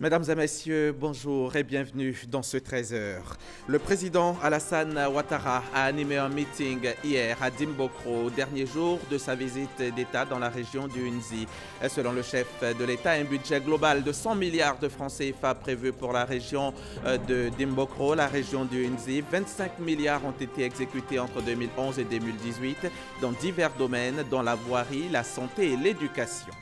Mesdames et messieurs, bonjour et bienvenue dans ce 13h. Le président Alassane Ouattara a animé un meeting hier à Dimbokro, dernier jour de sa visite d'État dans la région du Nzi. Selon le chef de l'État, un budget global de 100 milliards de francs CFA prévu pour la région de Dimbokro, la région du Nzi. 25 milliards ont été exécutés entre 2011 et 2018 dans divers domaines, dont la voirie, la santé et l'éducation.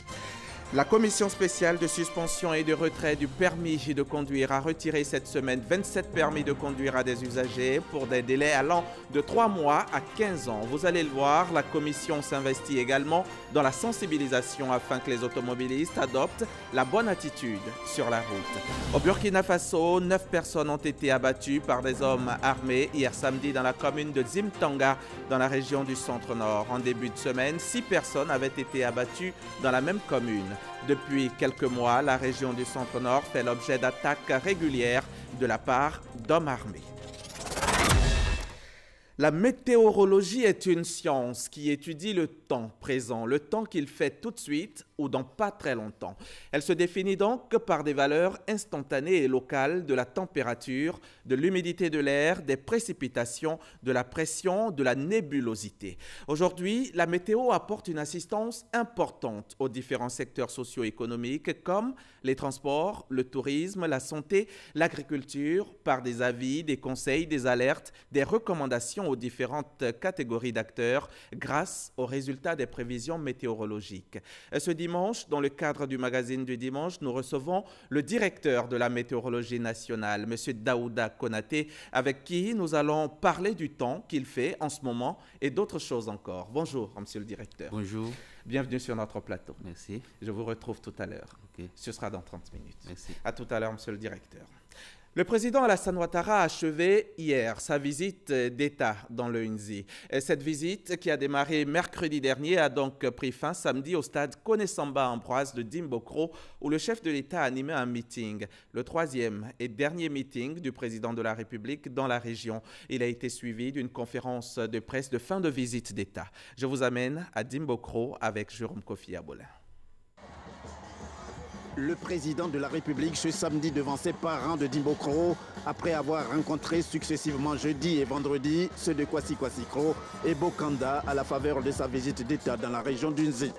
La commission spéciale de suspension et de retrait du permis de conduire a retiré cette semaine 27 permis de conduire à des usagers pour des délais allant de 3 mois à 15 ans. Vous allez le voir, la commission s'investit également dans la sensibilisation afin que les automobilistes adoptent la bonne attitude sur la route. Au Burkina Faso, 9 personnes ont été abattues par des hommes armés hier samedi dans la commune de Zimtanga, dans la région du centre-nord. En début de semaine, 6 personnes avaient été abattues dans la même commune. Depuis quelques mois, la région du centre-nord fait l'objet d'attaques régulières de la part d'hommes armés. La météorologie est une science qui étudie le temps présent, le temps qu'il fait tout de suite ou dans pas très longtemps. Elle se définit donc par des valeurs instantanées et locales de la température, de l'humidité de l'air, des précipitations, de la pression, de la nébulosité. Aujourd'hui, la météo apporte une assistance importante aux différents secteurs socio-économiques comme les transports, le tourisme, la santé, l'agriculture, par des avis, des conseils, des alertes, des recommandations aux différentes catégories d'acteurs grâce aux résultats des prévisions météorologiques. Ce dimanche, dans le cadre du magazine du dimanche, nous recevons le directeur de la météorologie nationale, M. Daouda Konaté, avec qui nous allons parler du temps qu'il fait en ce moment et d'autres choses encore. Bonjour, monsieur le directeur. Bonjour. Bienvenue sur notre plateau. Merci. Je vous retrouve tout à l'heure. Okay. Ce sera dans 30 minutes. Merci. À tout à l'heure, monsieur le directeur. Le président Alassane Ouattara a achevé hier sa visite d'État dans le Nzi. Cette visite, qui a démarré mercredi dernier, a donc pris fin samedi au stade Koné-Samba Ambroise de Dimbokro, où le chef de l'État a animé un meeting, le troisième et dernier meeting du président de la République dans la région. Il a été suivi d'une conférence de presse de fin de visite d'État. Je vous amène à Dimbokro avec Jérôme Kofi Abolin. Le président de la République ce samedi devant ses parents de Dimbokro, après avoir rencontré successivement jeudi et vendredi ceux de Kwasi-Kwasi-Kro et Bokanda à la faveur de sa visite d'État dans la région du Nzi.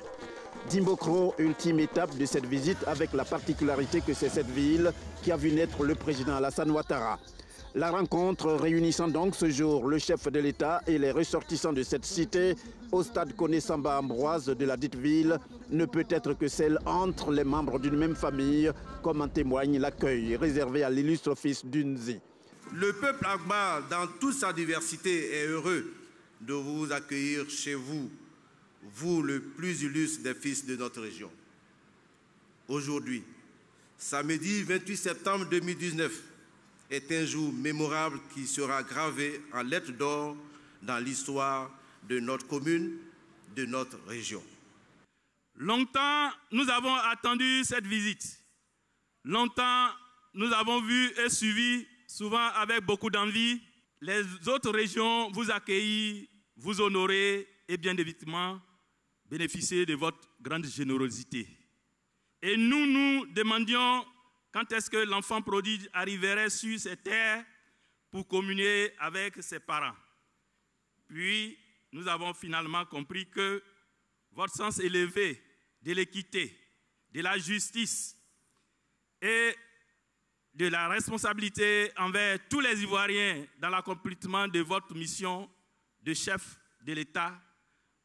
Dimbokro, ultime étape de cette visite avec la particularité que c'est cette ville qui a vu naître le président Alassane Ouattara. La rencontre réunissant donc ce jour le chef de l'État et les ressortissants de cette cité au stade Koné-Samba Ambroise de la dite ville ne peut être que celle entre les membres d'une même famille, comme en témoigne l'accueil réservé à l'illustre fils du Nzi. Le peuple Agba, dans toute sa diversité, est heureux de vous accueillir chez vous, vous le plus illustre des fils de notre région. Aujourd'hui, samedi 28 septembre 2019, est un jour mémorable qui sera gravé en lettres d'or dans l'histoire de notre commune, de notre région. Longtemps, nous avons attendu cette visite. Longtemps, nous avons vu et suivi, souvent avec beaucoup d'envie, les autres régions vous accueillir, vous honorer et bien évidemment bénéficier de votre grande générosité. Et nous demandions quand est-ce que l'enfant prodigue arriverait sur ces terres pour communier avec ses parents. Puis, nous avons finalement compris que votre sens élevé de l'équité, de la justice et de la responsabilité envers tous les Ivoiriens dans l'accomplissement de votre mission de chef de l'État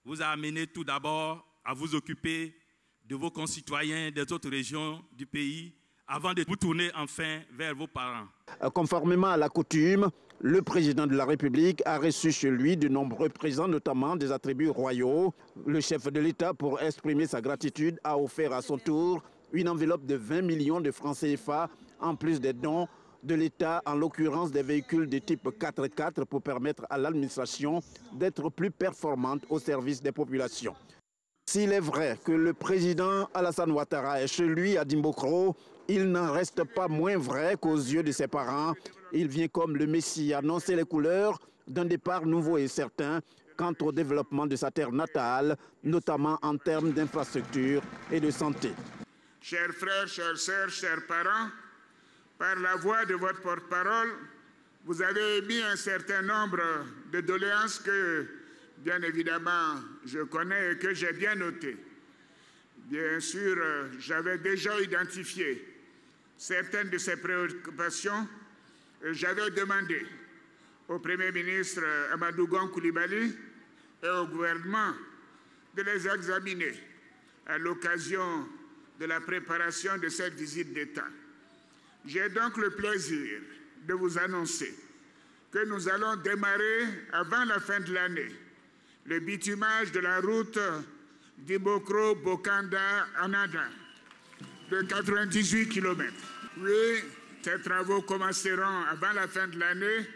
vous a amené tout d'abord à vous occuper de vos concitoyens des autres régions du pays avant de vous tourner enfin vers vos parents. Conformément à la coutume, le président de la République a reçu chez lui de nombreux présents, notamment des attributs royaux. Le chef de l'État, pour exprimer sa gratitude, a offert à son tour une enveloppe de 20 millions de francs CFA, en plus des dons de l'État, en l'occurrence des véhicules de type 4x4 pour permettre à l'administration d'être plus performante au service des populations. S'il est vrai que le président Alassane Ouattara est chez lui à Dimbokro, il n'en reste pas moins vrai qu'aux yeux de ses parents, il vient comme le Messie annoncer les couleurs d'un départ nouveau et certain quant au développement de sa terre natale, notamment en termes d'infrastructures et de santé. Chers frères, chères sœurs, chers parents, Par la voix de votre porte-parole, vous avez émis un certain nombre de doléances que, bien évidemment, je connais et que j'ai bien notées. Bien sûr, j'avais déjà identifié certaines de ces préoccupations et j'avais demandé au Premier ministre Amadou Gon Coulibaly et au gouvernement de les examiner à l'occasion de la préparation de cette visite d'État. J'ai donc le plaisir de vous annoncer que nous allons démarrer avant la fin de l'année le bitumage de la route Dibokro-Bokanda-Anada de 98 km. Oui, ces travaux commenceront avant la fin de l'année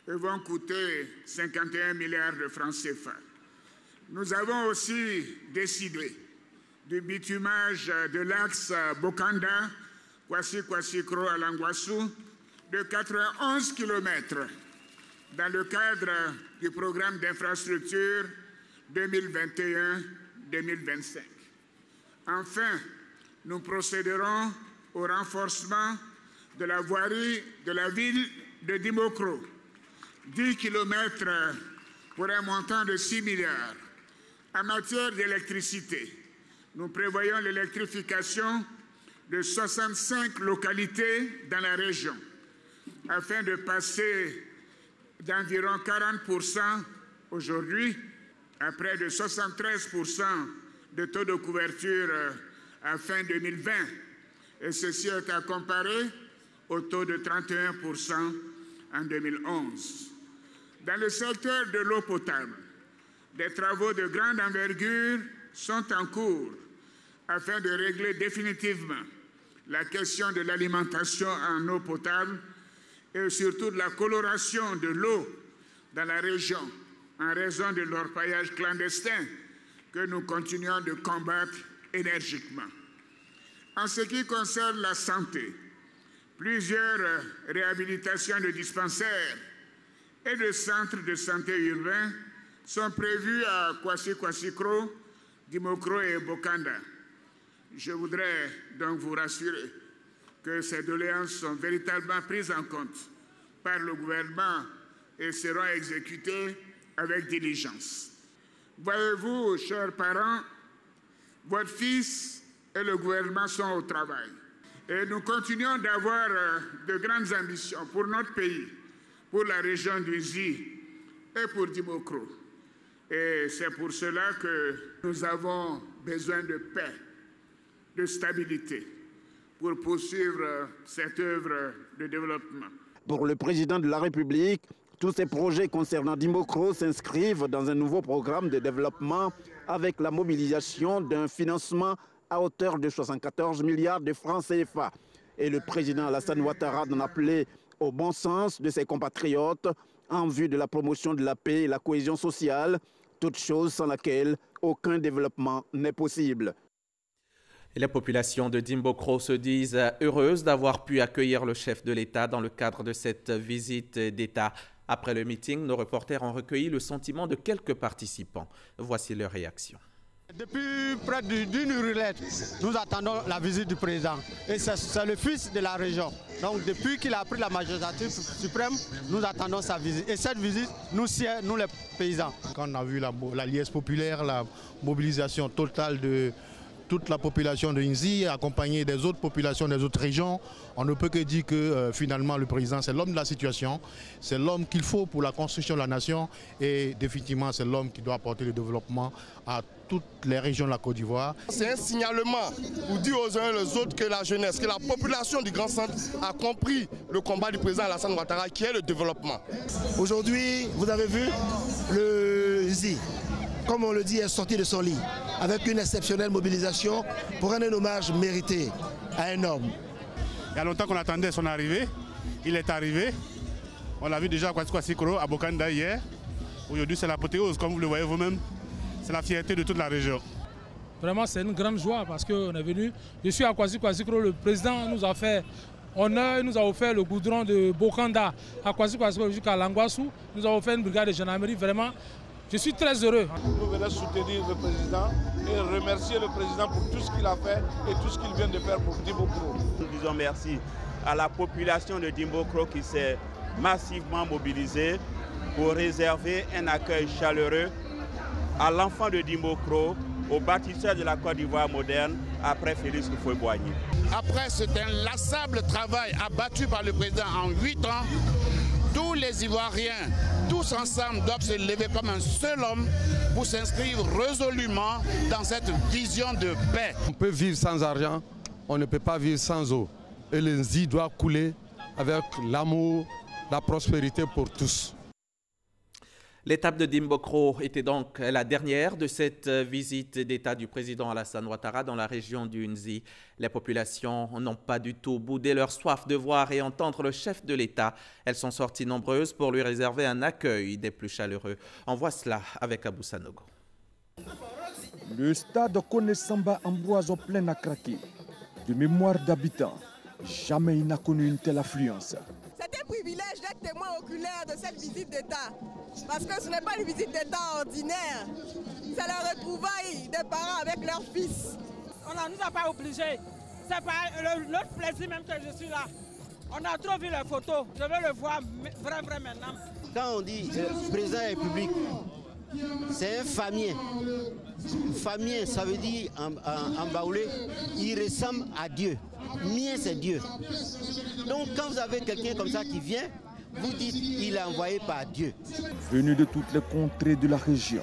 et vont coûter 51 milliards de francs CFA. Nous avons aussi décidé du bitumage de l'axe Bokanda, Kwasi-Kwasi-Kro à Langwassou, de 91 km dans le cadre du programme d'infrastructure 2021-2025. Enfin, nous procéderons au renforcement de la voirie de la ville de Dimokro, 10 km pour un montant de 6 milliards. En matière d'électricité, nous prévoyons l'électrification de 65 localités dans la région, afin de passer d'environ 40% aujourd'hui à près de 73% de taux de couverture à fin 2020. Et ceci est à comparer au taux de 31% en 2011. Dans le secteur de l'eau potable, des travaux de grande envergure sont en cours afin de régler définitivement la question de l'alimentation en eau potable et surtout de la coloration de l'eau dans la région en raison de l'orpaillage clandestin que nous continuons de combattre énergiquement. En ce qui concerne la santé, plusieurs réhabilitations de dispensaires et de centres de santé urbains sont prévus à Kwasi-Kwasi-Kro, Dimokro et Bokanda. Je voudrais donc vous rassurer que ces doléances sont véritablement prises en compte par le gouvernement et seront exécutées avec diligence. Voyez-vous, chers parents, votre fils et le gouvernement sont au travail. Et nous continuons d'avoir de grandes ambitions pour notre pays, pour la région du Zi et pour Dimokro. Et c'est pour cela que nous avons besoin de paix, de stabilité, pour poursuivre cette œuvre de développement. Pour le président de la République, tous ces projets concernant Dimokro s'inscrivent dans un nouveau programme de développement avec la mobilisation d'un financement à hauteur de 74 milliards de francs CFA. Et le président Alassane Ouattara d'en appeler au bon sens de ses compatriotes en vue de la promotion de la paix et la cohésion sociale, toute chose sans laquelle aucun développement n'est possible. Et les populations de Dimokro se disent heureuses d'avoir pu accueillir le chef de l'État dans le cadre de cette visite d'État. Après le meeting, nos reporters ont recueilli le sentiment de quelques participants. Voici leur réaction. Depuis près d'une heure, nous attendons la visite du président. Et c'est le fils de la région. Donc depuis qu'il a pris la magistrature suprême, nous attendons sa visite. Et cette visite nous sied, nous les paysans. Quand on a vu la liesse populaire, la mobilisation totale de toute la population de Nzi, accompagnée des autres populations des autres régions, on ne peut que dire que finalement le président c'est l'homme de la situation, c'est l'homme qu'il faut pour la construction de la nation et définitivement c'est l'homme qui doit apporter le développement à toutes les régions de la Côte d'Ivoire. C'est un signalement pour dire aux uns et aux autres que la jeunesse, que la population du Grand Centre a compris le combat du président Alassane Ouattara qui est le développement. Aujourd'hui, vous avez vu, le Nzi, comme on le dit, est sorti de son lit avec une exceptionnelle mobilisation pour rendre un hommage mérité à un homme. Il y a longtemps qu'on attendait son arrivée, il est arrivé. On l'a vu déjà à Kwasi-Kwasi-Kro, à Bokanda hier. Aujourd'hui c'est l'apothéose, comme vous le voyez vous-même. C'est la fierté de toute la région. Vraiment c'est une grande joie parce qu'on est venu. Je suis à Kwasi-Kwasi-Kro, le président nous a fait honneur, il nous a offert le goudron de Bokanda à Kwasi-Kwasi-Kro jusqu'à Langwassou. Nous avons fait une brigade de gendarmerie, vraiment. Je suis très heureux. Nous venons soutenir le président et remercier le président pour tout ce qu'il a fait et tout ce qu'il vient de faire pour Dimokro. Nous disons merci à la population de Dimbokro qui s'est massivement mobilisée pour réserver un accueil chaleureux à l'enfant de Dimbokro, au bâtisseur de la Côte d'Ivoire moderne, après Félix Houphouët-Boigny. Après cet inlassable travail abattu par le président en 8 ans, tous les Ivoiriens, tous ensemble, doivent se lever comme un seul homme pour s'inscrire résolument dans cette vision de paix. On peut vivre sans argent, on ne peut pas vivre sans eau. Et le Nzi doit couler avec l'amour, la prospérité pour tous. L'étape de Dimbokro était donc la dernière de cette visite d'État du président Alassane Ouattara dans la région du Nzi. Les populations n'ont pas du tout boudé leur soif de voir et entendre le chef de l'État. Elles sont sorties nombreuses pour lui réserver un accueil des plus chaleureux. On voit cela avec Abou Sanogo. Le stade Koné-Samba Ambroise au plein à craquer. De mémoire d'habitants, jamais il n'a connu une telle affluence. C'est un privilège d'être témoin oculaire de cette visite d'État. Parce que ce n'est pas une visite d'État ordinaire. C'est la retrouvaille des parents avec leurs fils. On ne nous a pas obligés. C'est pas notre plaisir même que je suis là. On a trop vu les photos. Je veux le voir vrai maintenant. Quand on dit président de la République, c'est un famille. Famille, ça veut dire en baoulé, il ressemble à Dieu. Mien, c'est Dieu. Donc quand vous avez quelqu'un comme ça qui vient, vous dites il est envoyé par Dieu. Venu de toutes les contrées de la région,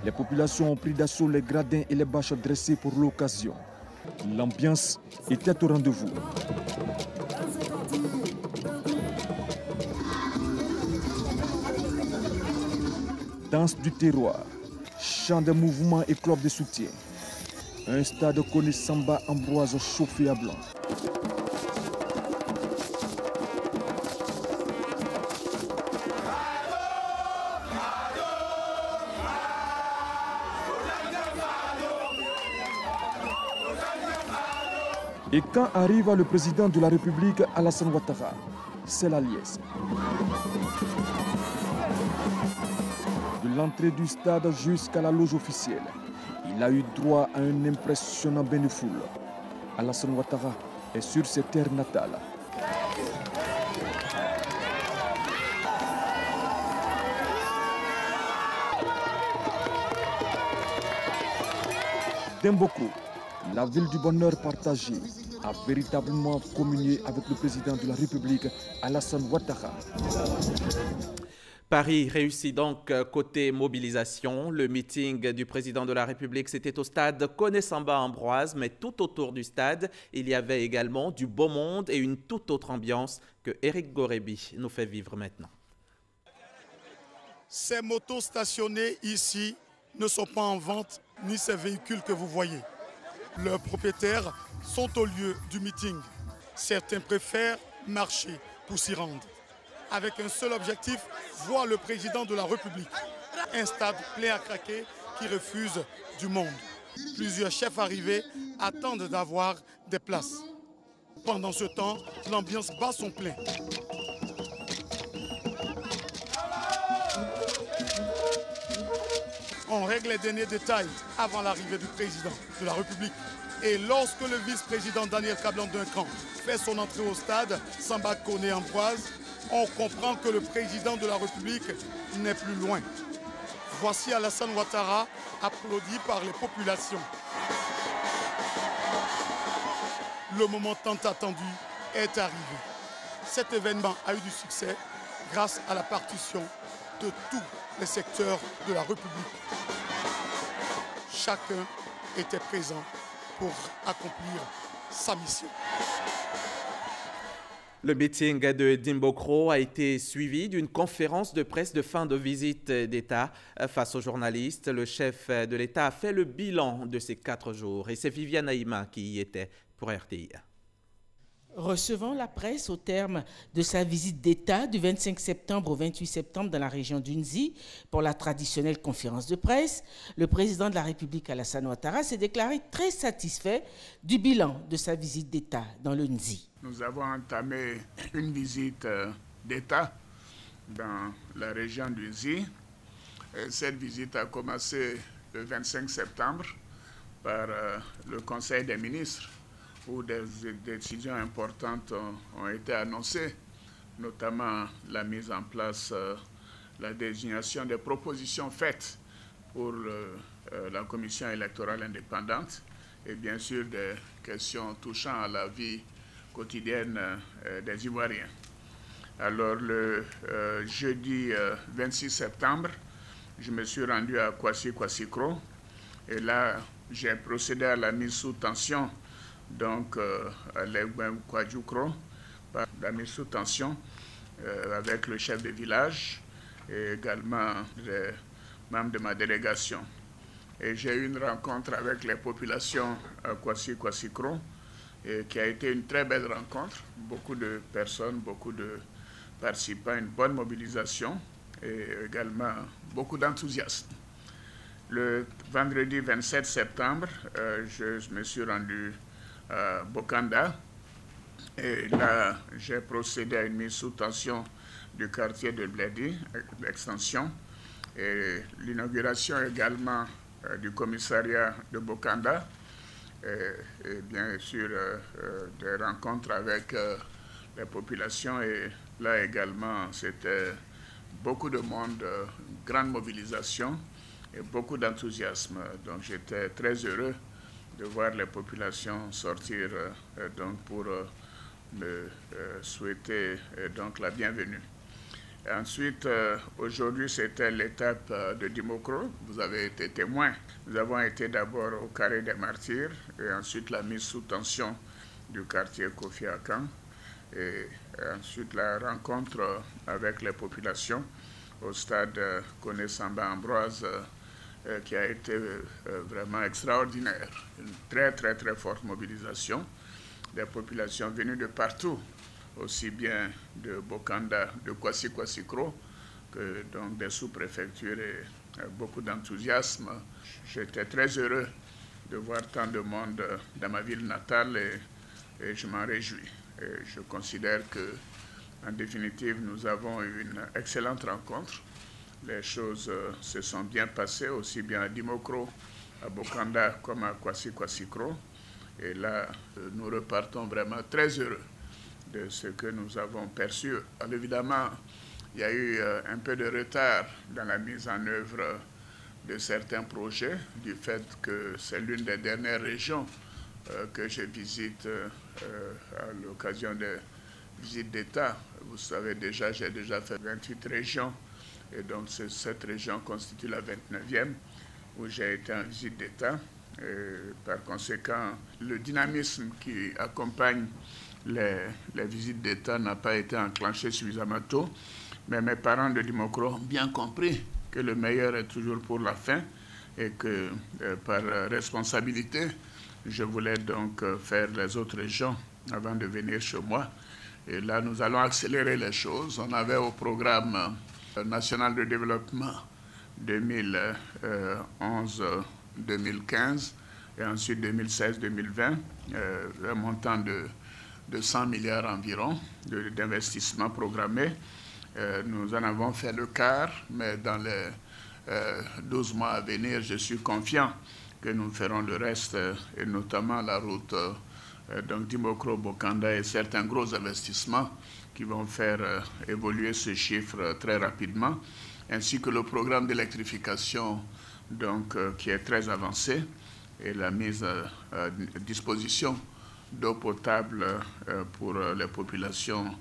les populations ont pris d'assaut les gradins et les bâches dressées pour l'occasion. L'ambiance était au rendez-vous. Danse du terroir, chant de mouvements et clubs de soutien. Un stade Koné-Samba Ambroise chauffé à blanc. Et quand arrive le président de la République, Alassane Ouattara, c'est la liesse. De l'entrée du stade jusqu'à la loge officielle, il a eu droit à un impressionnant bain de foule. Alassane Ouattara est sur ses terres natales. Dimbokro, la ville du bonheur partagé, a véritablement communié avec le président de la République, Alassane Ouattara. Paris réussit donc côté mobilisation. Le meeting du président de la République, c'était au stade Koné-Samba Ambroise, mais tout autour du stade, il y avait également du beau monde et une toute autre ambiance que Eric Gorebi nous fait vivre maintenant. Ces motos stationnées ici ne sont pas en vente, ni ces véhicules que vous voyez. Leurs propriétaires sont au lieu du meeting. Certains préfèrent marcher pour s'y rendre. Avec un seul objectif, voir le président de la République. Un stade plein à craquer qui refuse du monde. Plusieurs chefs arrivés attendent d'avoir des places. Pendant ce temps, l'ambiance bat son plein. On règle les derniers détails avant l'arrivée du président de la République. Et lorsque le vice-président Daniel Kablan-Duncan fait son entrée au stade Samba Koné-Ambroise, on comprend que le président de la République n'est plus loin. Voici Alassane Ouattara applaudi par les populations. Le moment tant attendu est arrivé. Cet événement a eu du succès grâce à la partition de tous les secteurs de la République. Chacun était présent pour accomplir sa mission. Le meeting de Dimbokro a été suivi d'une conférence de presse de fin de visite d'État. Face aux journalistes, le chef de l'État a fait le bilan de ces 4 jours. Et c'est Viviane Aïma qui y était pour RTI. Recevant la presse au terme de sa visite d'État du 25 septembre au 28 septembre dans la région du Nzi pour la traditionnelle conférence de presse, le président de la République Alassane Ouattara s'est déclaré très satisfait du bilan de sa visite d'État dans le Nzi. Nous avons entamé une visite d'État dans la région du Nzi. Cette visite a commencé le 25 septembre par le Conseil des ministres où des décisions importantes ont été annoncées, notamment la mise en place, la désignation des propositions faites pour la commission électorale indépendante et bien sûr des questions touchant à la vie quotidienne des Ivoiriens. Alors le jeudi 26 septembre, je me suis rendu à Kwasi-Kwasi-Kro et là j'ai procédé à la mise sous tension donc à Kwajukro, par la mise sous tension avec le chef de village et également les membres de ma délégation. Et j'ai eu une rencontre avec les populations à Kwasi-Kwasi-Kro qui a été une très belle rencontre. Beaucoup de personnes, beaucoup de participants, une bonne mobilisation et également beaucoup d'enthousiasme. Le vendredi 27 septembre, je me suis rendu à Bokanda et là, j'ai procédé à une mise sous tension du quartier de Bledi, l'extension, et l'inauguration également du commissariat de Bokanda, et bien sûr des rencontres avec les populations. Et là également, c'était beaucoup de monde, grande mobilisation et beaucoup d'enthousiasme. Donc j'étais très heureux de voir les populations sortir donc pour me souhaiter donc la bienvenue. Et ensuite, aujourd'hui, c'était l'étape de Dimokro. Vous avez été témoin. Nous avons été d'abord au carré des Martyrs et ensuite la mise sous tension du quartier Kofi Akan et ensuite la rencontre avec les populations au stade Koné Samba Ambroise qui a été vraiment extraordinaire. Une très forte mobilisation des populations venues de partout, aussi bien de Bokanda, de Kwasi-Kwasi-Kro, que donc des sous-préfectures et beaucoup d'enthousiasme. J'étais très heureux de voir tant de monde dans ma ville natale et je m'en réjouis. Et je considère que, en définitive, nous avons eu une excellente rencontre. Les choses se sont bien passées, aussi bien à Dimokro, à Bokanda, comme à Kwasi-Kwasi-Kro. Et là, nous repartons vraiment très heureux de ce que nous avons perçu. Alors évidemment, il y a eu un peu de retard dans la mise en œuvre de certains projets, du fait que c'est l'une des dernières régions que je visite à l'occasion des visites d'État. Vous savez déjà, j'ai déjà fait 28 régions, et donc cette région constitue la 29e, où j'ai été en visite d'État. Par conséquent, le dynamisme qui accompagne les visites d'État n'a pas été enclenché suffisamment tôt, mais mes parents de Dimokro ont bien compris que le meilleur est toujours pour la fin et que par responsabilité, je voulais donc faire les autres régions avant de venir chez moi. Et là, nous allons accélérer les choses. On avait au programme national de développement 2011-2015 et ensuite 2016-2020, un montant de 100 milliards environ d'investissements programmés. Nous en avons fait le quart, mais dans les 12 mois à venir, je suis confiant que nous ferons le reste, et notamment la route donc Dimokro-Bokanda et certains gros investissements qui vont faire évoluer ce chiffre très rapidement, ainsi que le programme d'électrification donc, qui est très avancé et la mise à disposition d'eau potable pour les populations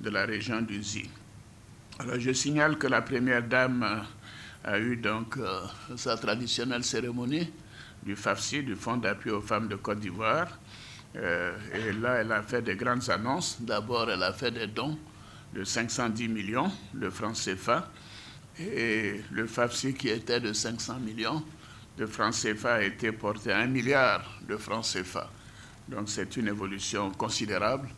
de la région du Zi. Alors, je signale que la première dame a eu donc sa traditionnelle cérémonie du FAFSI, du Fonds d'appui aux femmes de Côte d'Ivoire. Et là, elle a fait des grandes annonces. D'abord, elle a fait des dons de 510 millions de francs CFA. Et le FAFSI, qui était de 500 millions de francs CFA, a été porté à 1 milliard de francs CFA. Donc, c'est une évolution considérable.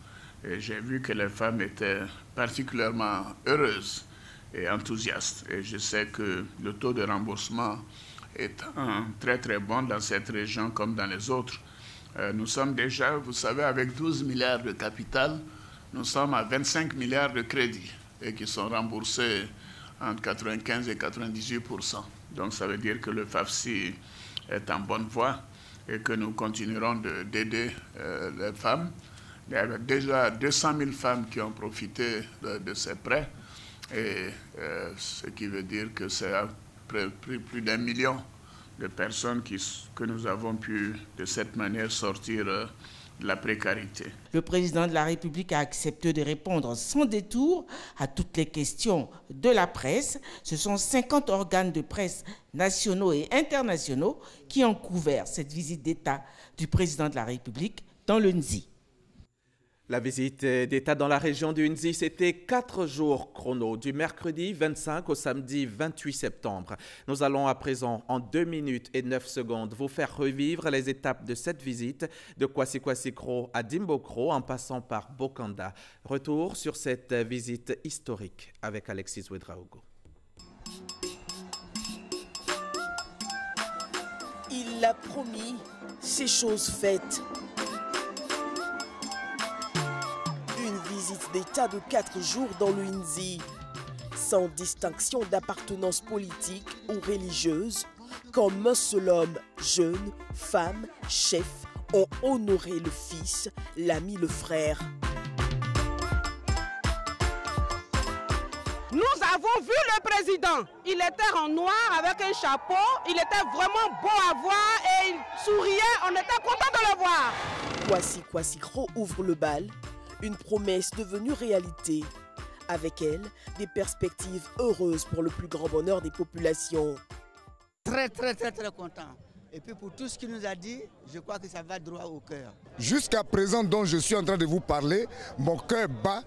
Et j'ai vu que les femmes étaient particulièrement heureuses et enthousiastes. Et je sais que le taux de remboursement est très bon dans cette région comme dans les autres. Nous sommes déjà, vous savez, avec 12 milliards de capital, nous sommes à 25 milliards de crédits et qui sont remboursés entre 95 et 98%. Donc ça veut dire que le FAFSI est en bonne voie et que nous continuerons d'aider les femmes. Il y a déjà 200 000 femmes qui ont profité de ces prêts, et ce qui veut dire que c'est plus d'1 million de personnes que nous avons pu de cette manière sortir de la précarité. Le président de la République a accepté de répondre sans détour à toutes les questions de la presse. Ce sont 50 organes de presse nationaux et internationaux qui ont couvert cette visite d'État du président de la République dans le Nzi. La visite d'État dans la région du Nzi, c'était 4 jours chrono, du mercredi 25 au samedi 28 septembre. Nous allons à présent, en 2 minutes et 9 secondes, vous faire revivre les étapes de cette visite de Kwasi-Kwasi-Kro à Dimbokro en passant par Bokanda. Retour sur cette visite historique avec Alexis Ouedraogo. Il l'a promis, c'est chose faite. Une visite d'État de 4 jours dans le Nzi, sans distinction d'appartenance politique ou religieuse, comme un seul homme, jeune, femme, chef, ont honoré le fils, l'ami, le frère. Nous avons vu le président. Il était en noir avec un chapeau. Il était vraiment beau à voir et il souriait. On était content de le voir. Kwasi-Kwasi-Kro ouvre le bal. Une promesse devenue réalité. Avec elle, des perspectives heureuses pour le plus grand bonheur des populations. Très content. Et puis pour tout ce qu'il nous a dit, je crois que ça va droit au cœur. Jusqu'à présent, dont je suis en train de vous parler, mon cœur bat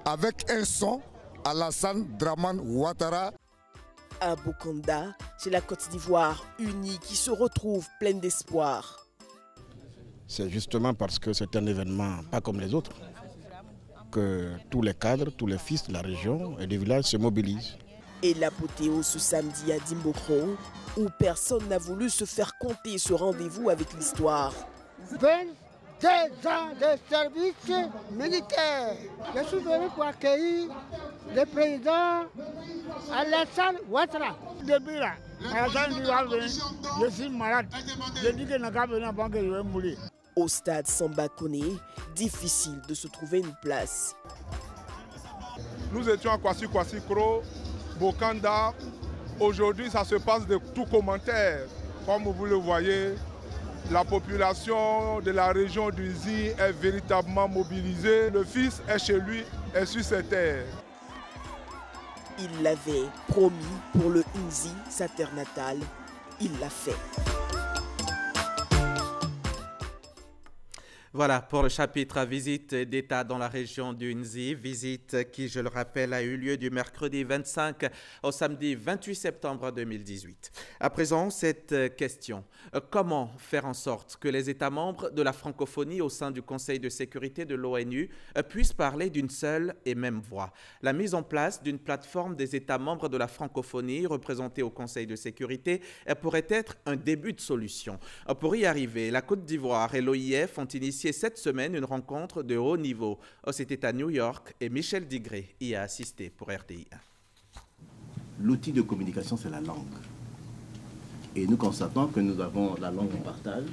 avec un son Alassane Dramane Ouattara. À Bokanda, c'est la Côte d'Ivoire unie qui se retrouve pleine d'espoir. C'est justement parce que c'est un événement pas comme les autres que tous les cadres, tous les fils de la région et du village se mobilisent. Et l'apothéose ce samedi à Dimbokro, où personne n'a voulu se faire compter ce rendez-vous avec l'histoire. 22 ans de service militaire. Je suis venu pour accueillir le président Alassane Ouattara. Depuis là, je suis malade. Je dis que je n'ai pas venir avant que je vais mourir. Au stade Samba Koné, difficile de se trouver une place. Nous étions à Kwasi-Kwasi-Kro, Bokanda. Aujourd'hui, ça se passe de tout commentaire. Comme vous le voyez, la population de la région du Nzi est véritablement mobilisée. Le fils est chez lui et sur ses terres. Il l'avait promis pour le Nzi, sa terre natale. Il l'a fait. Voilà pour le chapitre visite d'État dans la région du Nzi, visite qui, je le rappelle, a eu lieu du mercredi 25 au samedi 28 septembre 2018. À présent, cette question, comment faire en sorte que les États membres de la francophonie au sein du Conseil de sécurité de l'ONU puissent parler d'une seule et même voix? La mise en place d'une plateforme des États membres de la francophonie représentés au Conseil de sécurité pourrait être un début de solution. Pour y arriver, la Côte d'Ivoire et l'OIF ont initié cette semaine une rencontre de haut niveau. C'était à New York et Michel Digré y a assisté pour RTI. L'outil de communication, c'est la langue. Et nous constatons que nous avons la langue en partage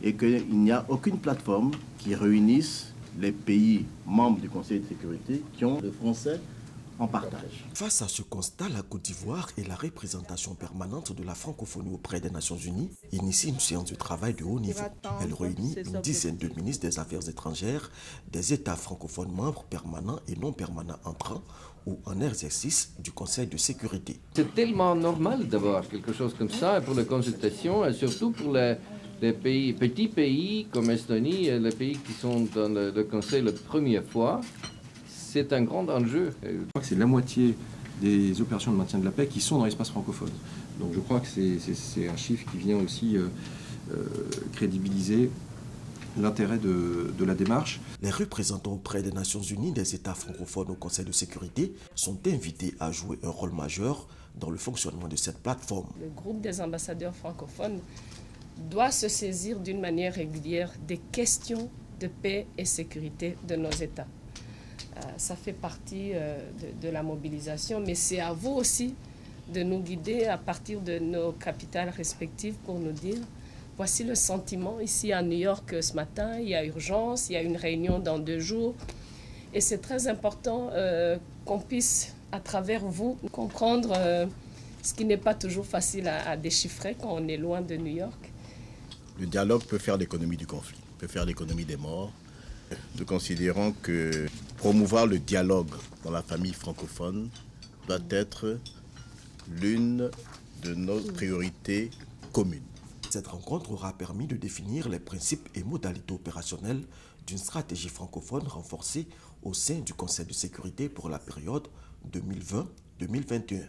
et qu'il n'y a aucune plateforme qui réunisse les pays membres du Conseil de sécurité qui ont le français en partage. Face à ce constat, la Côte d'Ivoire et la représentation permanente de la francophonie auprès des Nations Unies initie une séance de travail de haut niveau. Elle réunit une dizaine de ministres des Affaires étrangères, des États francophones membres permanents et non permanents entrants ou en exercice du Conseil de sécurité. C'est tellement normal d'avoir quelque chose comme ça pour les consultations et surtout pour les petits pays comme Estonie, les pays qui sont dans le Conseil la première fois. C'est un grand enjeu. Je crois que c'est la moitié des opérations de maintien de la paix qui sont dans l'espace francophone. Donc je crois que c'est un chiffre qui vient aussi crédibiliser l'intérêt de la démarche. Les représentants auprès des Nations Unies des États francophones au Conseil de sécurité sont invités à jouer un rôle majeur dans le fonctionnement de cette plateforme. Le groupe des ambassadeurs francophones doit se saisir d'une manière régulière des questions de paix et sécurité de nos États. Ça fait partie de la mobilisation, mais c'est à vous aussi de nous guider à partir de nos capitales respectives pour nous dire Voici le sentiment ici à New York ce matin. Il y a urgence, il y a une réunion dans 2 jours. Et c'est très important qu'on puisse, à travers vous, comprendre ce qui n'est pas toujours facile à déchiffrer quand on est loin de New York. Le dialogue peut faire l'économie du conflit, peut faire l'économie des morts. Nous considérons que promouvoir le dialogue dans la famille francophone doit être l'une de nos priorités communes. Cette rencontre aura permis de définir les principes et modalités opérationnelles d'une stratégie francophone renforcée au sein du Conseil de sécurité pour la période 2020-2021.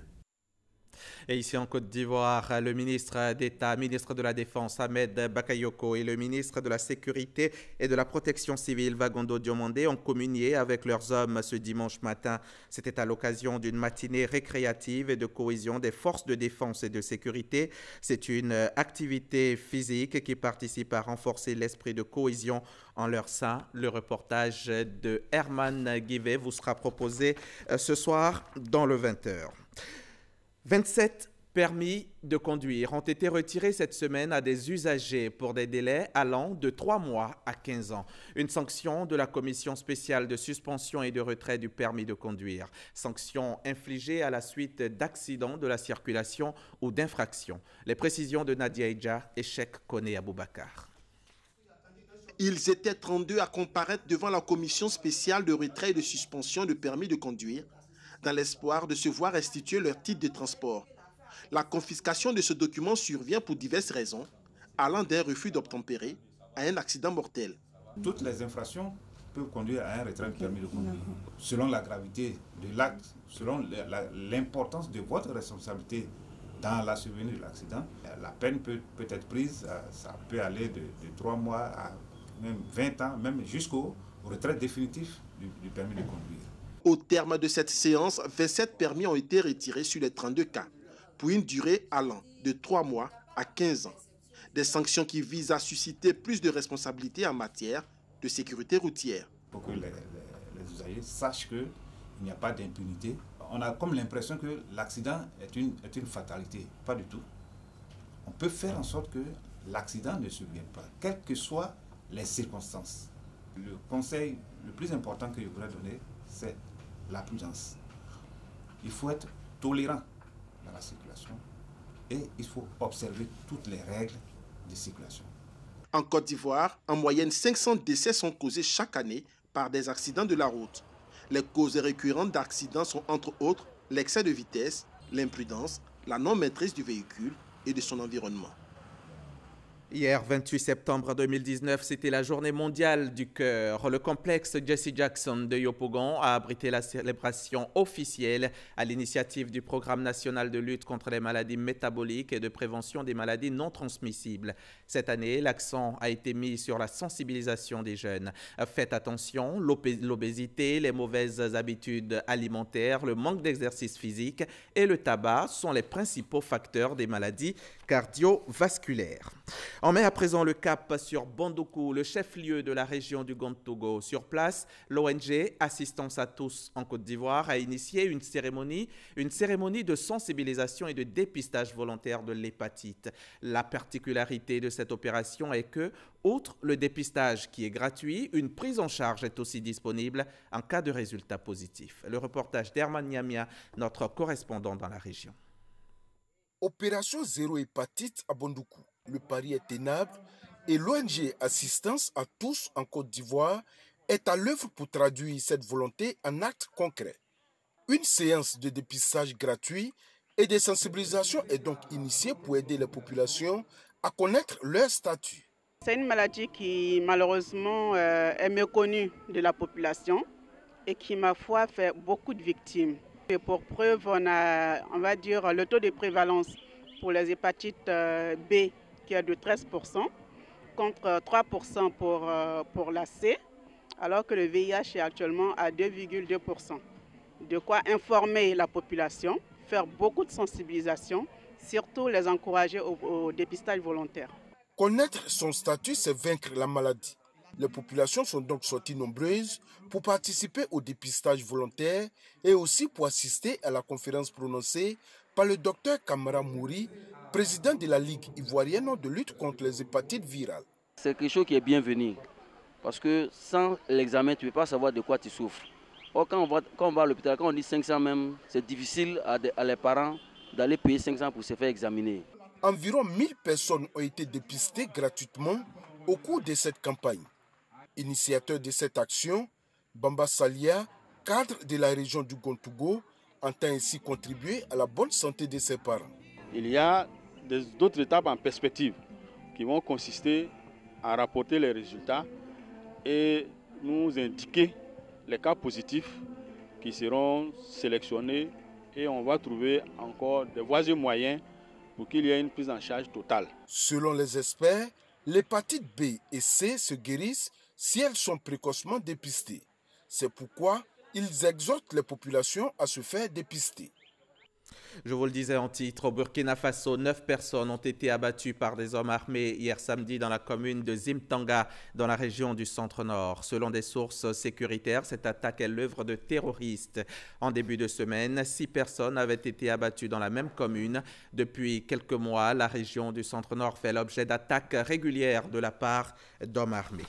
Et ici en Côte d'Ivoire, le ministre d'État, ministre de la Défense, Ahmed Bakayoko, et le ministre de la Sécurité et de la Protection civile, Vagondo Diomandé, ont communié avec leurs hommes ce dimanche matin. C'était à l'occasion d'une matinée récréative et de cohésion des forces de défense et de sécurité. C'est une activité physique qui participe à renforcer l'esprit de cohésion en leur sein. Le reportage de Herman Guivet vous sera proposé ce soir dans le 20h. 27 permis de conduire ont été retirés cette semaine à des usagers pour des délais allant de 3 mois à 15 ans. Une sanction de la commission spéciale de suspension et de retrait du permis de conduire. Sanction infligée à la suite d'accidents de la circulation ou d'infractions. Les précisions de Nadia Eidja et Cheikh Kone Aboubakar. Ils étaient 32 à comparaître devant la commission spéciale de retrait et de suspension de permis de conduire, dans l'espoir de se voir restituer leur titre de transport. La confiscation de ce document survient pour diverses raisons, allant d'un refus d'obtempérer à un accident mortel. Toutes les infractions peuvent conduire à un retrait de permis de conduire. Selon la gravité de l'acte, selon l'importance de votre responsabilité dans la survenue de l'accident, la peine peut être prise, ça peut aller de 3 mois à même 20 ans, même jusqu'au retrait définitif du permis de conduire. Au terme de cette séance, 27 permis ont été retirés sur les 32 cas, pour une durée allant de 3 mois à 15 ans. Des sanctions qui visent à susciter plus de responsabilités en matière de sécurité routière. Pour que les usagers sachent qu'il n'y a pas d'impunité. On a comme l'impression que l'accident est une fatalité. Pas du tout. On peut faire en sorte que l'accident ne survienne pas, quelles que soient les circonstances. Le conseil le plus important que je voudrais donner, c'est la prudence. Il faut être tolérant dans la circulation et il faut observer toutes les règles de circulation. En Côte d'Ivoire, en moyenne, 500 décès sont causés chaque année par des accidents de la route. Les causes récurrentes d'accidents sont entre autres l'excès de vitesse, l'imprudence, la non-maîtrise du véhicule et de son environnement. Hier, 28 septembre 2019, c'était la journée mondiale du cœur. Le complexe Jesse Jackson de Yopougon a abrité la célébration officielle à l'initiative du Programme national de lutte contre les maladies métaboliques et de prévention des maladies non transmissibles. Cette année, l'accent a été mis sur la sensibilisation des jeunes. Faites attention, l'obésité, les mauvaises habitudes alimentaires, le manque d'exercice physique et le tabac sont les principaux facteurs des maladies cardiovasculaires. On met à présent le cap sur Bandoukou, le chef-lieu de la région du Grand-Togo. Sur place, l'ONG Assistance à tous en Côte d'Ivoire a initié une cérémonie de sensibilisation et de dépistage volontaire de l'hépatite. La particularité de cette opération est que, outre le dépistage qui est gratuit, une prise en charge est aussi disponible en cas de résultat positif. Le reportage d'Herman Niamia, notre correspondant dans la région. Opération zéro hépatite à Bandoukou. Le pari est ténable et l'ONG Assistance à tous en Côte d'Ivoire est à l'œuvre pour traduire cette volonté en actes concrets. Une séance de dépistage gratuit et de sensibilisation est donc initiée pour aider les populations à connaître leur statut. C'est une maladie qui malheureusement est méconnue de la population et qui, ma foi, fait beaucoup de victimes. Et pour preuve, on va dire, le taux de prévalence pour les hépatites B qui est de 13%, contre 3% pour la C, alors que le VIH est actuellement à 2,2%. De quoi informer la population, faire beaucoup de sensibilisation, surtout les encourager au dépistage volontaire. Connaître son statut, c'est vaincre la maladie. Les populations sont donc sorties nombreuses pour participer au dépistage volontaire et aussi pour assister à la conférence prononcée par le docteur Kamara Mouri, président de la Ligue ivoirienne de lutte contre les hépatites virales. C'est quelque chose qui est bienvenu, parce que sans l'examen, tu ne peux pas savoir de quoi tu souffres. Or, quand on va à l'hôpital, quand on dit 500 même, c'est difficile à les parents d'aller payer 500 pour se faire examiner. Environ 1000 personnes ont été dépistées gratuitement au cours de cette campagne. Initiateur de cette action, Bamba Salia, cadre de la région du Gontougo, entend ainsi contribuer à la bonne santé de ses parents. Il y a d'autres étapes en perspective qui vont consister à rapporter les résultats et nous indiquer les cas positifs qui seront sélectionnés et on va trouver encore des voies et moyens pour qu'il y ait une prise en charge totale. Selon les experts, l'hépatite B et C se guérissent si elles sont précocement dépistées. C'est pourquoi ils exhortent les populations à se faire dépister. Je vous le disais en titre, au Burkina Faso, 9 personnes ont été abattues par des hommes armés hier samedi dans la commune de Zimtanga, dans la région du centre-nord. Selon des sources sécuritaires, cette attaque est l'œuvre de terroristes. En début de semaine, 6 personnes avaient été abattues dans la même commune. Depuis quelques mois, la région du centre-nord fait l'objet d'attaques régulières de la part d'hommes armés.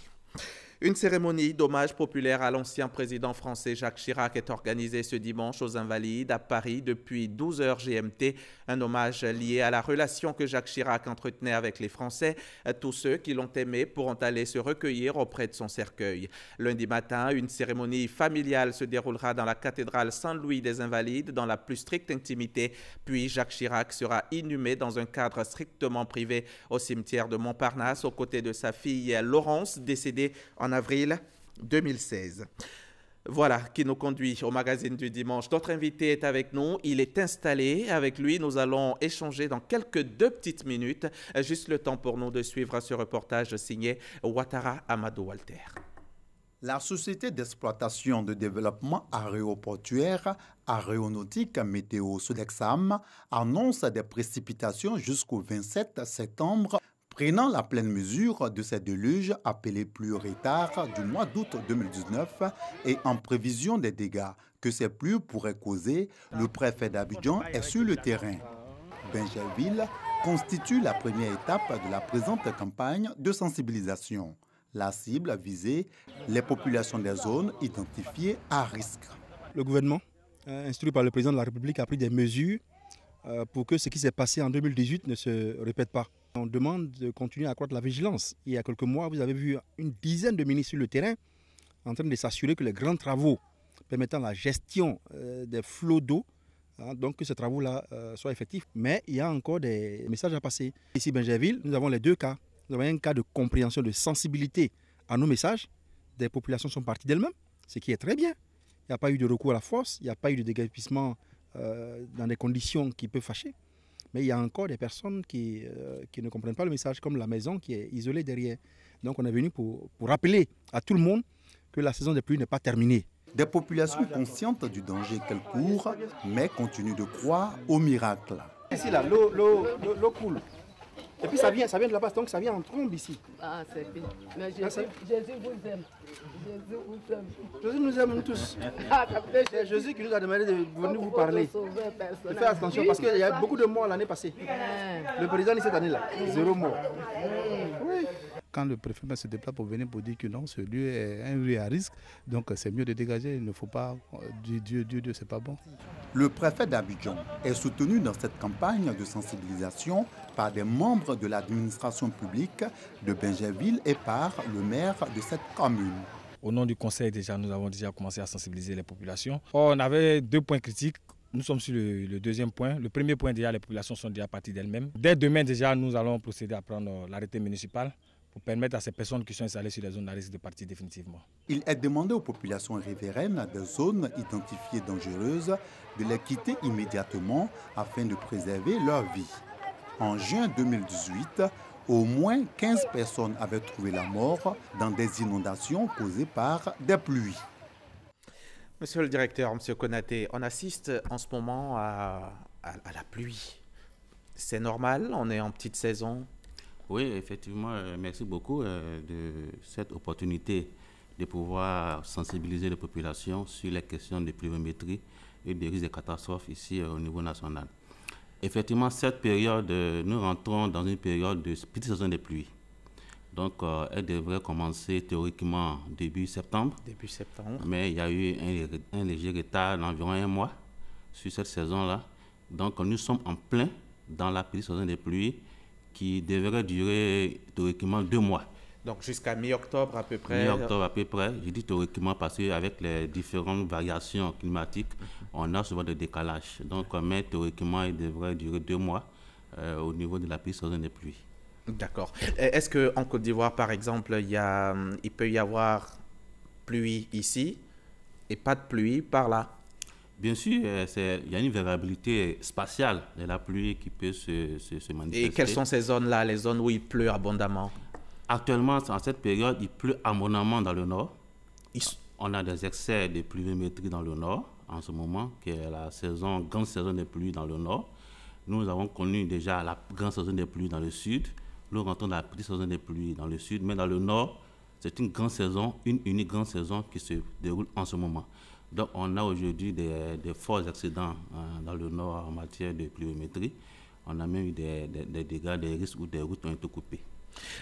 Une cérémonie d'hommage populaire à l'ancien président français Jacques Chirac est organisée ce dimanche aux Invalides à Paris depuis 12 h GMT. Un hommage lié à la relation que Jacques Chirac entretenait avec les Français. Tous ceux qui l'ont aimé pourront aller se recueillir auprès de son cercueil. Lundi matin, une cérémonie familiale se déroulera dans la cathédrale Saint-Louis des Invalides dans la plus stricte intimité. Puis Jacques Chirac sera inhumé dans un cadre strictement privé au cimetière de Montparnasse aux côtés de sa fille Laurence, décédée en avril 2016. Voilà qui nous conduit au magazine du dimanche. Notre invité est avec nous, il est installé. Avec lui, nous allons échanger dans quelques 2 petites minutes. Juste le temps pour nous de suivre ce reportage signé Ouattara Amadou Walter. La société d'exploitation de développement aéroportuaire aéronautique Météo Sodexam annonce des précipitations jusqu'au 27 septembre. Prenant la pleine mesure de ces déluges appelés pluies retards du mois d'août 2019 et en prévision des dégâts que ces pluies pourraient causer, le préfet d'Abidjan est sur le terrain. Benjerville constitue la première étape de la présente campagne de sensibilisation. La cible visée, les populations des zones identifiées à risque. Le gouvernement, instruit par le président de la République, a pris des mesures pour que ce qui s'est passé en 2018 ne se répète pas. On demande de continuer à accroître la vigilance. Il y a quelques mois, vous avez vu une dizaine de ministres sur le terrain en train de s'assurer que les grands travaux permettant la gestion des flots d'eau, donc que ces travaux-là soient effectifs. Mais il y a encore des messages à passer. Ici, Benjerville, nous avons les 2 cas. Nous avons un cas de compréhension, de sensibilité à nos messages. Des populations sont parties d'elles-mêmes, ce qui est très bien. Il n'y a pas eu de recours à la force, il n'y a pas eu de déguerpissement dans des conditions qui peuvent fâcher. Mais il y a encore des personnes qui ne comprennent pas le message, comme la maison qui est isolée derrière. Donc on est venu pour rappeler à tout le monde que la saison des pluies n'est pas terminée. Des populations conscientes du danger qu'elles courent, mais continuent de croire au miracle. Ici, là, l'eau coule. Et puis ça vient de là-bas, donc ça vient en trombe ici. Ah, c'est bien. Mais Jésus vous aime. Jésus vous aime. Jésus nous aime, nous tous. C'est Jésus qui nous a demandé de venir vous parler. De faire attention, parce qu'il y a beaucoup de morts l'année passée. Le président dit cette année-là, 0 mort. Oui. Quand le préfet se déplace pour venir pour dire que non, ce lieu est un lieu à risque, donc c'est mieux de dégager, il ne faut pas, Dieu, c'est pas bon. Le préfet d'Abidjan est soutenu dans cette campagne de sensibilisation par des membres de l'administration publique de Benjerville et par le maire de cette commune. Au nom du conseil, nous avons déjà commencé à sensibiliser les populations. On avait 2 points critiques. Nous sommes sur le 2e point. Le premier point, déjà, les populations sont déjà parties d'elles-mêmes. Dès demain, déjà, nous allons procéder à prendre l'arrêté municipal pour permettre à ces personnes qui sont installées sur les zones à risque de partir définitivement. Il est demandé aux populations riveraines des zones identifiées dangereuses de les quitter immédiatement afin de préserver leur vie. En juin 2018, au moins 15 personnes avaient trouvé la mort dans des inondations causées par des pluies. Monsieur le directeur, monsieur Konaté, on assiste en ce moment à la pluie. C'est normal, on est en petite saison. Oui, effectivement, merci beaucoup de cette opportunité de pouvoir sensibiliser les populations sur les questions de pluviométrie et des risques de catastrophes ici au niveau national. Effectivement, cette période, nous rentrons dans une période de petite saison des pluies. Donc, elle devrait commencer théoriquement début septembre. Début septembre. Mais il y a eu un léger retard d'environ 1 mois sur cette saison-là. Donc, nous sommes en plein dans la petite saison des pluies qui devrait durer théoriquement 2 mois. Donc, jusqu'à mi-octobre à peu près. Mi-octobre à peu près. Je dis théoriquement parce qu'avec les différentes variations climatiques, on a souvent des décalages. Donc, mais théoriquement, il devrait durer 2 mois au niveau de la petite saison des pluies. D'accord. Est-ce qu'en Côte d'Ivoire, par exemple, il peut y avoir pluie ici et pas de pluie par là? Bien sûr, il y a une variabilité spatiale de la pluie qui peut se manifester. Et quelles sont ces zones-là, les zones où il pleut abondamment? Actuellement, en cette période, il pleut abondamment dans le nord. On a des excès de pluviométrie dans le nord en ce moment, qui est la grande saison des pluies dans le nord. Nous avons connu déjà la grande saison des pluies dans le sud. Nous rentrons dans la petite saison des pluies dans le sud, mais dans le nord, c'est une grande saison, une unique grande saison qui se déroule en ce moment. Donc, on a aujourd'hui des forts accidents dans le nord en matière de pluviométrie. On a même eu des dégâts, des risques où des routes ont été coupées.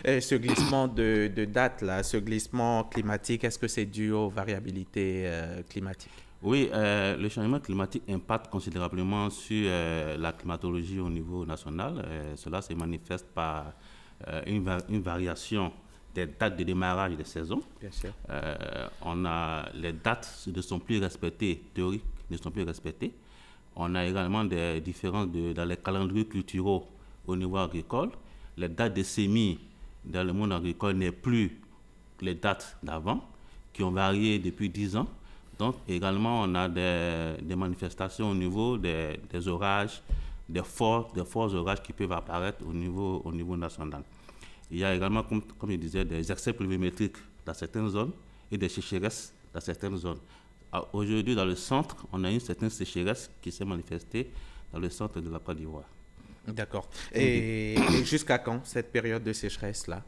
Et ce glissement de date, là, ce glissement climatique, est-ce que c'est dû aux variabilités climatiques? Oui, le changement climatique impacte considérablement sur la climatologie au niveau national. Cela se manifeste par une variation des dates de démarrage des saisons. Bien sûr. Les dates ne sont plus respectées, théoriques ne sont plus respectées. On a également des différences dans les calendriers culturaux au niveau agricole. Les dates de semis dans le monde agricole n'est plus les dates d'avant, qui ont varié depuis 10 ans. Donc également, on a des manifestations au niveau des orages, des forts orages qui peuvent apparaître au niveau national. Il y a également, comme je disais, des excès pluviométriques dans certaines zones et des sécheresses dans certaines zones. Aujourd'hui, dans le centre, on a une certaine sécheresse qui s'est manifestée dans le centre de la Côte d'Ivoire. D'accord. Et jusqu'à quand cette période de sécheresse-là?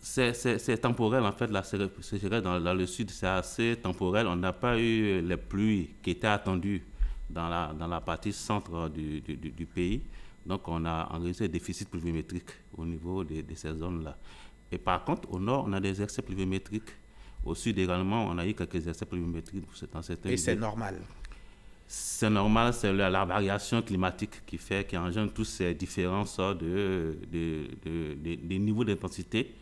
C'est temporel, en fait, la sécheresse dans le sud, c'est assez temporel. On n'a pas eu les pluies qui étaient attendues dans la partie centre du pays. Donc, on a enregistré un déficit pluviométrique au niveau de ces zones-là. Et par contre, au nord, on a des excès pluviométriques. Au sud également, on a eu quelques excès pluviométriques dans certaines Et c'est normal? C'est normal, c'est la variation climatique qui engendre tous ces différences de niveaux d'intensité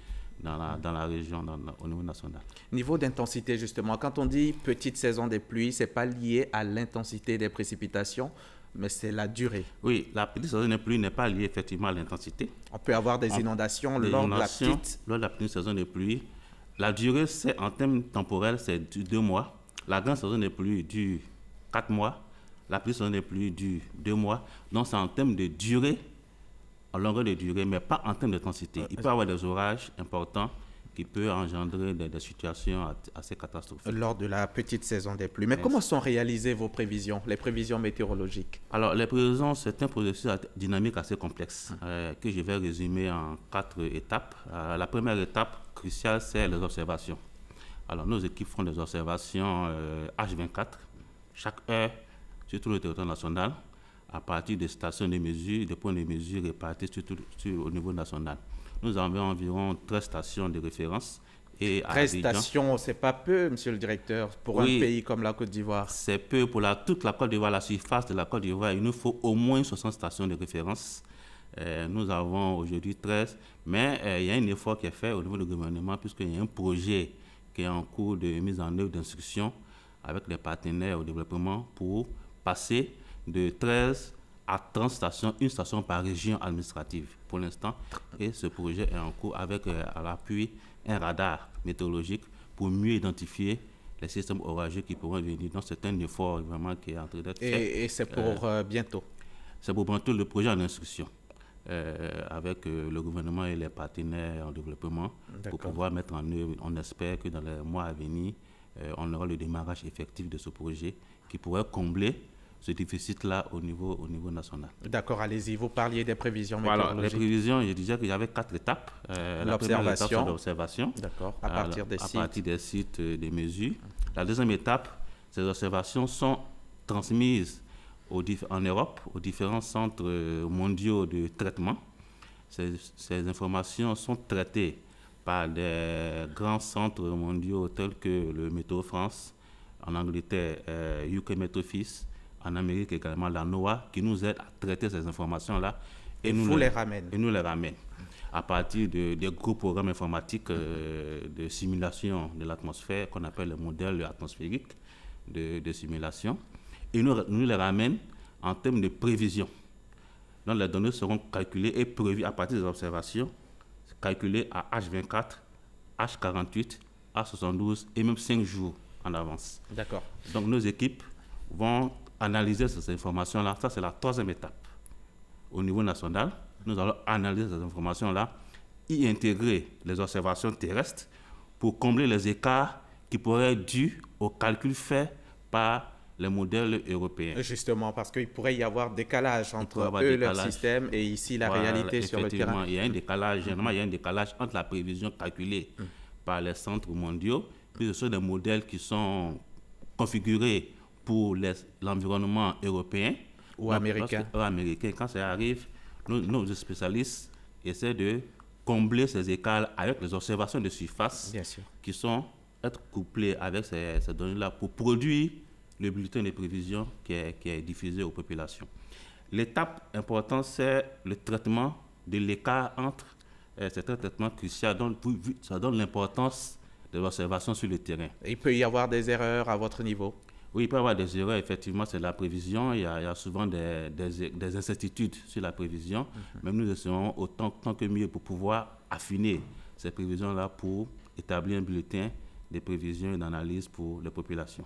dans la région, au niveau national. Niveau d'intensité, justement, quand on dit petite saison des pluies, ce n'est pas lié à l'intensité des précipitations, mais c'est la durée. Oui, la petite saison des pluies n'est pas liée effectivement à l'intensité. On peut avoir des inondations lors de la petite saison des pluies. La durée, en termes temporels, c'est 2 mois. La grande saison des pluies dure 4 mois. La petite saison des pluies dure 2 mois. Donc, c'est en termes de durée, en longueur de durée, mais pas en termes d'intensité. Il peut y avoir des orages importants qui peuvent engendrer des situations assez catastrophiques. Lors de la petite saison des pluies. Mais comment sont réalisées vos prévisions, les prévisions météorologiques? Alors, les prévisions, c'est un processus dynamique assez complexe que je vais résumer en 4 étapes. La première étape cruciale, c'est les observations. Alors, nos équipes font des observations H24, chaque heure, sur tout le territoire national, à partir des stations de mesure, des points de mesure répartis au niveau national. Nous avons environ 13 stations de référence. 13 stations, c'est pas peu, monsieur le directeur, pour un pays comme la Côte d'Ivoire. C'est peu pour toute la Côte d'Ivoire, la surface de la Côte d'Ivoire. Il nous faut au moins 60 stations de référence. Nous avons aujourd'hui 13, mais il y a un effort qui est fait au niveau du gouvernement, puisqu'il y a un projet qui est en cours de mise en œuvre d'instruction avec les partenaires au développement pour passer de 13 à 30 stations, une station par région administrative pour l'instant. Et ce projet est en cours avec à l'appui un radar météorologique pour mieux identifier les systèmes orageux qui pourront venir. Donc c'est un effort vraiment qui est en train d'être fait. Et c'est pour bientôt? C'est pour bientôt, le projet en instruction avec le gouvernement et les partenaires en développement pour pouvoir mettre en œuvre. On espère que dans les mois à venir, on aura le démarrage effectif de ce projet qui pourrait combler ce déficit-là au niveau national. D'accord, allez-y. Vous parliez des prévisions météorologiques. Les prévisions, je disais qu'il y avait 4 étapes. La première étape, c'est l'observation. D'accord, à partir des sites. Des mesures. La deuxième étape, ces observations sont transmises en Europe, aux différents centres mondiaux de traitement. Ces informations sont traitées par des grands centres mondiaux tels que le Météo France, en Angleterre, UK Met Office, en Amérique également la NOAA, qui nous aide à traiter ces informations-là. Et nous les ramène. Et nous les ramène à partir des gros programmes informatiques de simulation de l'atmosphère qu'on appelle le modèle atmosphérique de simulation. Et nous les ramène en termes de prévision. Donc les données seront calculées et prévues à partir des observations, calculées à H24, H48, H72 et même 5 jours en avance. D'accord. Donc nos équipes vont analyser ces informations-là. Ça, c'est la troisième étape. Au niveau national, nous allons analyser ces informations-là, y intégrer les observations terrestres pour combler les écarts qui pourraient être dus aux calculs faits par les modèles européens. Justement, parce qu'il pourrait y avoir décalage entre eux, leur système, et ici la réalité sur le terrain. Il y a un décalage, généralement, il y a un décalage entre la prévision calculée par les centres mondiaux, puis ce sont des modèles qui sont configurés pour l'environnement européen ou américain. Quand ça arrive, nos spécialistes essaient de combler ces écarts avec les observations de surface qui sont être couplées avec ces données-là pour produire le bulletin de prévision qui est diffusé aux populations. L'étape importante, c'est le traitement de l'écart entre c'est un traitement crucial, ça donne l'importance des observations sur le terrain. Il peut y avoir des erreurs à votre niveau? Oui, il peut y avoir des erreurs, effectivement, c'est la prévision. Il y a souvent des incertitudes sur la prévision. Mais nous essayons autant que mieux pour pouvoir affiner ces prévisions-là pour établir un bulletin de prévision et d'analyse pour les populations.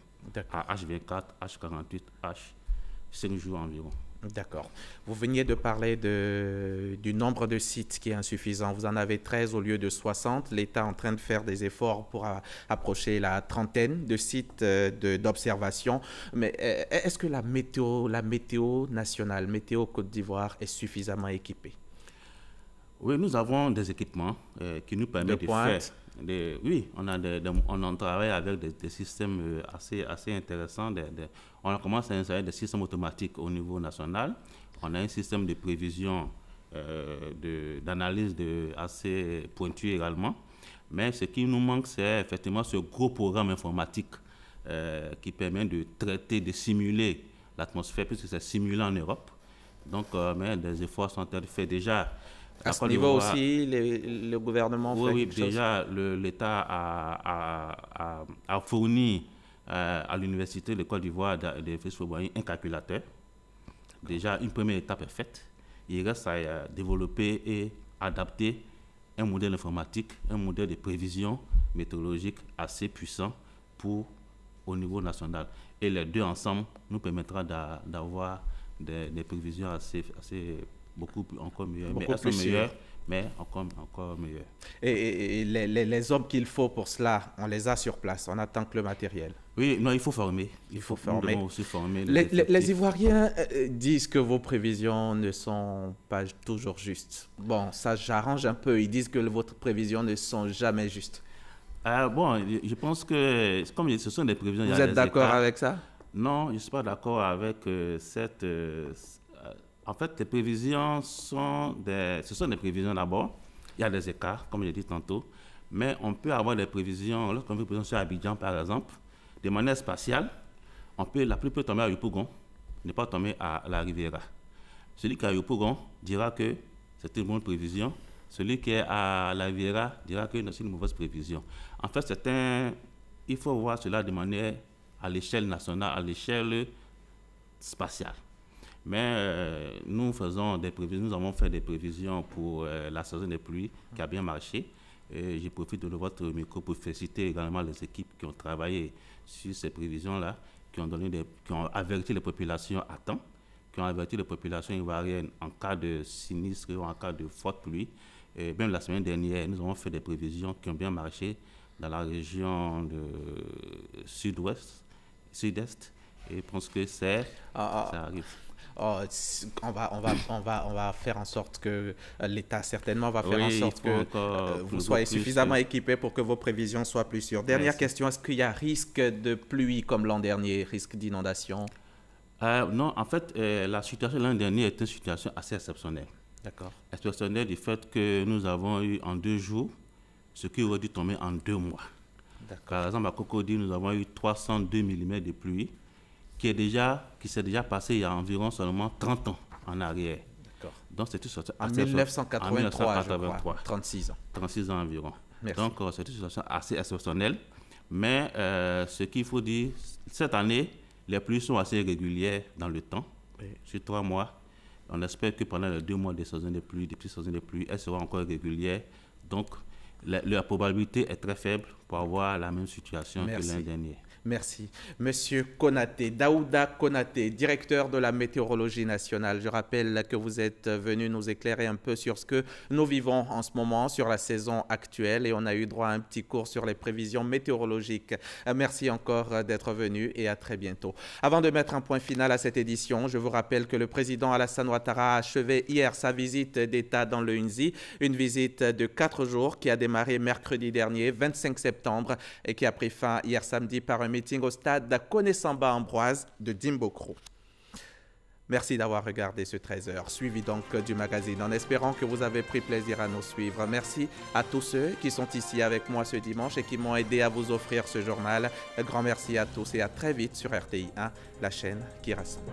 À H24, H48, H5 jours environ. D'accord. Vous veniez de parler du nombre de sites qui est insuffisant. Vous en avez 13 au lieu de 60. L'État est en train de faire des efforts pour approcher la trentaine de sites d'observation. Mais est-ce que la météo nationale, Météo Côte d'Ivoire, est suffisamment équipée? Oui, nous avons des équipements qui nous permettent de faire... Oui, on travaille avec des systèmes assez intéressants. On commence à installer des systèmes automatiques au niveau national. On a un système de prévision, d'analyse assez pointu également. Mais ce qui nous manque, c'est effectivement ce gros programme informatique qui permet de traiter, de simuler l'atmosphère, puisque c'est simulé en Europe. Donc, mais des efforts sont faits déjà. À ce niveau aussi, le gouvernement fait quelque chose? Déjà, l'État a fourni à l'Université de Côte d'Ivoire de Fils-Faubourg un calculateur. Déjà, une première étape est faite. Il reste à développer et adapter un modèle informatique, un modèle de prévision météorologique assez puissant au niveau national. Et les deux ensemble nous permettra d'avoir des prévisions encore meilleures, mais encore meilleures. Et les hommes qu'il faut pour cela, on les a sur place, on attend que le matériel. Oui, non, il faut former. Il faut former. Nous devons aussi former les Ivoiriens disent que vos prévisions ne sont pas toujours justes. Bon, ça j'arrange un peu. Ils disent que vos prévisions ne sont jamais justes. Bon, je pense que, comme ce sont des prévisions... Vous êtes d'accord avec ça? Non, je ne suis pas d'accord avec cette... En fait, les prévisions ce sont des prévisions d'abord. Il y a des écarts, comme j'ai dit tantôt. Mais on peut avoir des prévisions, lorsqu'on fait des prévisions sur Abidjan, par exemple, de manière spatiale, la pluie peut tomber à Yopougon, ne pas tomber à la Riviera. Celui qui est à Yopougon dira que c'est une bonne prévision. Celui qui est à la Riviera dira que c'est une mauvaise prévision. En fait, il faut voir cela de manière à l'échelle nationale, à l'échelle spatiale. Mais nous faisons des prévisions, nous avons fait des prévisions pour la saison des pluies qui a bien marché. Et je profite de votre micro pour féliciter également les équipes qui ont travaillé sur ces prévisions-là, qui ont averti les populations à temps, qui ont averti les populations ivoiriennes en cas de sinistre ou en cas de forte pluie. Et même la semaine dernière, nous avons fait des prévisions qui ont bien marché dans la région de sud-est. Et je pense que ça arrive. On va faire en sorte que l'État certainement va faire en sorte que vous soyez suffisamment équipés pour que vos prévisions soient plus sûres. Dernière question, est-ce qu'il y a risque de pluie comme l'an dernier, risque d'inondation? Non, en fait, la situation l'an dernier est une situation assez exceptionnelle. D'accord. Exceptionnelle du fait que nous avons eu en 2 jours ce qui aurait dû tomber en 2 mois. Par exemple, à Cocody, nous avons eu 302 mm de pluie qui s'est déjà passé il y a environ seulement 30 ans en arrière. Donc, c'est une situation assez... En 1983, je crois, 36 ans. 36 ans environ. Merci. Donc, c'est une situation assez exceptionnelle. Mais ce qu'il faut dire, cette année, les pluies sont assez régulières dans le temps. Oui. Sur 3 mois, on espère que pendant les 2 mois des saisons de pluie, des petites saisons de pluie, elles seront encore régulières. Donc, la probabilité est très faible pour avoir la même situation que l'an dernier. Merci. Monsieur Konaté, Daouda Konaté, directeur de la météorologie nationale. Je rappelle que vous êtes venu nous éclairer un peu sur ce que nous vivons en ce moment, sur la saison actuelle, et on a eu droit à un petit cours sur les prévisions météorologiques. Merci encore d'être venu et à très bientôt. Avant de mettre un point final à cette édition, je vous rappelle que le président Alassane Ouattara a achevé hier sa visite d'État dans le Hunzi, une visite de 4 jours qui a démarré mercredi dernier, 25 septembre, et qui a pris fin hier samedi par un meeting au stade Koné-Samba Ambroise de Dimbokro. Merci d'avoir regardé ce 13h, suivi donc du magazine, en espérant que vous avez pris plaisir à nous suivre. Merci à tous ceux qui sont ici avec moi ce dimanche et qui m'ont aidé à vous offrir ce journal. Un grand merci à tous et à très vite sur RTI 1, la chaîne qui rassemble.